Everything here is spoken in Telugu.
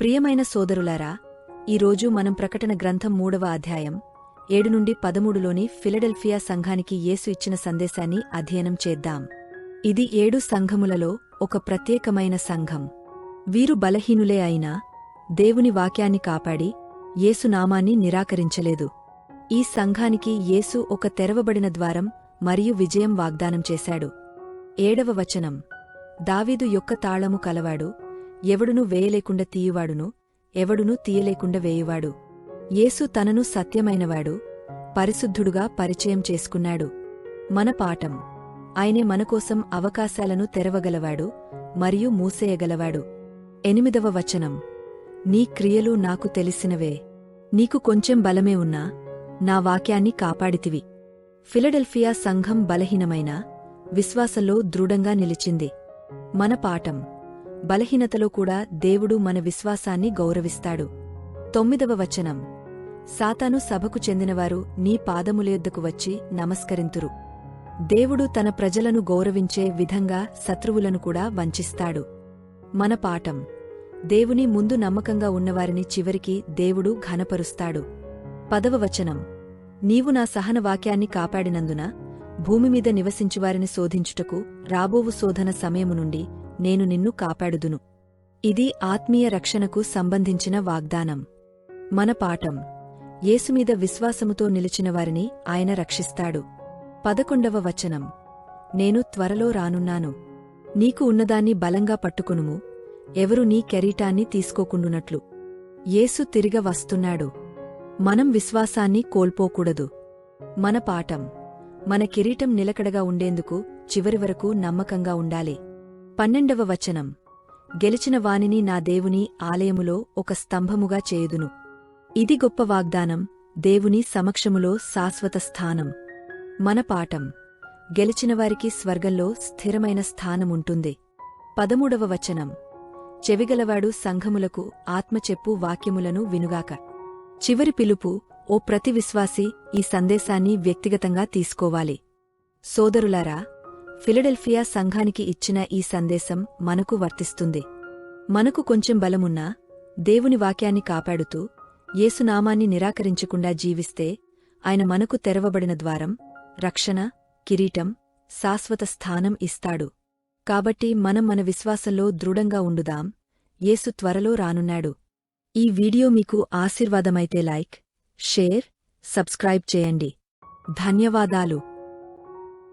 ప్రియమైన సోదరులారా, ఈరోజు మనం ప్రకటన గ్రంథం 3వ అధ్యాయం 7-13లోని ఫిలడెల్ఫియా సంఘానికి యేసు ఇచ్చిన సందేశాన్ని అధ్యయనం చేద్దాం. ఇది 7 సంఘములలో ఒక ప్రత్యేకమైన సంఘం. వీరు బలహీనులే అయినా దేవుని వాక్యాన్ని కాపాడి యేసు నామాన్ని నిరాకరించలేదు. ఈ సంఘానికి యేసు ఒక తెరవబడిన ద్వారం మరియు విజయం వాగ్దానం చేశాడు. 7వ వచనం, దావీదు యొక్క తాళము కలవాడు, ఎవడును వేయలేకుండా తీయువాడును, ఎవడును తీయలేకుండా వేయువాడు. యేసు తనను సత్యమైనవాడు, పరిశుద్ధుడుగా పరిచయం చేసుకున్నాడు. మన పాఠం, ఆయనే మనకోసం అవకాశాలను తెరవగలవాడు మరియు మూసేయగలవాడు. 8వ వచనం, నీ క్రియలు నాకు తెలిసినవే, నీకు కొంచెం బలమే ఉన్నా నా వాక్యాన్ని కాపాడితివి. ఫిలడెల్ఫియా సంఘం బలహీనమైన విశ్వాసంలో దృఢంగా నిలిచింది. మన పాఠం, బలహీనతలో కూడా దేవుడు మన విశ్వాసాన్ని గౌరవిస్తాడు. 9వ వచనం, సాతాను సభకు చెందినవారు నీ పాదములయొద్దకు వచ్చి నమస్కరింతురు. దేవుడు తన ప్రజలను గౌరవించే విధంగా శత్రువులను కూడా వంచిస్తాడు. మన పాఠం, దేవుని ముందు నమ్మకంగా ఉన్నవారిని చివరికి దేవుడు ఘనపరుస్తాడు. 10వ వచనం, నీవు నా సహన వాక్యాన్ని కాపాడినందున భూమిమీద నివసించువారిని శోధించుటకు రాబోవు శోధన సమయము నుండి నేను నిన్ను కాపాడుదును. ఇది ఆత్మీయ రక్షణకు సంబంధించిన వాగ్దానం. మన పాఠం, యేసుమీద విశ్వాసముతో నిలిచిన వారిని ఆయన రక్షిస్తాడు. 11వ వచనం, నేను త్వరలో రానున్నాను, నీకు ఉన్నదాన్ని బలంగా పట్టుకొనుము, ఎవరు నీ కెరీటాన్ని తీసుకోకుండునట్లు. యేసు తిరిగ వస్తున్నాడు. మనం విశ్వాసాన్ని కోల్పోకూడదు. మన పాఠం, మన కిరీటం నిలకడగా ఉండేందుకు చివరి వరకు నమ్మకంగా ఉండాలి. 12వ వచనం, గెలిచిన వానిని నా దేవుని ఆలయములో ఒక స్తంభముగా చేయుదును. ఇది గొప్ప వాగ్దానం, దేవుని సమక్షములో శాశ్వత స్థానం. మన పాఠం, గెలిచినవారికి స్వర్గంలో స్థిరమైన స్థానముంటుంది. 13వ వచనం, చెవిగలవాడు సంఘములకు ఆత్మచెప్పు వాక్యములను వినుగాక. చివరి పిలుపు, ఓ ప్రతి విశ్వాసి ఈ సందేశాన్ని వ్యక్తిగతంగా తీసుకోవాలి. సోదరులారా, ఫిలడెల్ఫియా సంఘానికి ఇచ్చిన ఈ సందేశం మనకు వర్తిస్తుంది. మనకు కొంచెం బలమున్నా దేవుని వాక్యాన్ని కాపాడుతూ యేసునామాన్ని నిరాకరించకుండా జీవిస్తే ఆయన మనకు తెరవబడిన ద్వారం, రక్షణ, కిరీటం, శాశ్వత స్థానం ఇస్తాడు. కాబట్టి మనం మన విశ్వాసంలో దృఢంగా ఉండుదాం. యేసు త్వరలో రానున్నాడు. ఈ వీడియో మీకు ఆశీర్వాదమైతే లైక్, షేర్, సబ్స్క్రైబ్ చేయండి. ధన్యవాదాలు.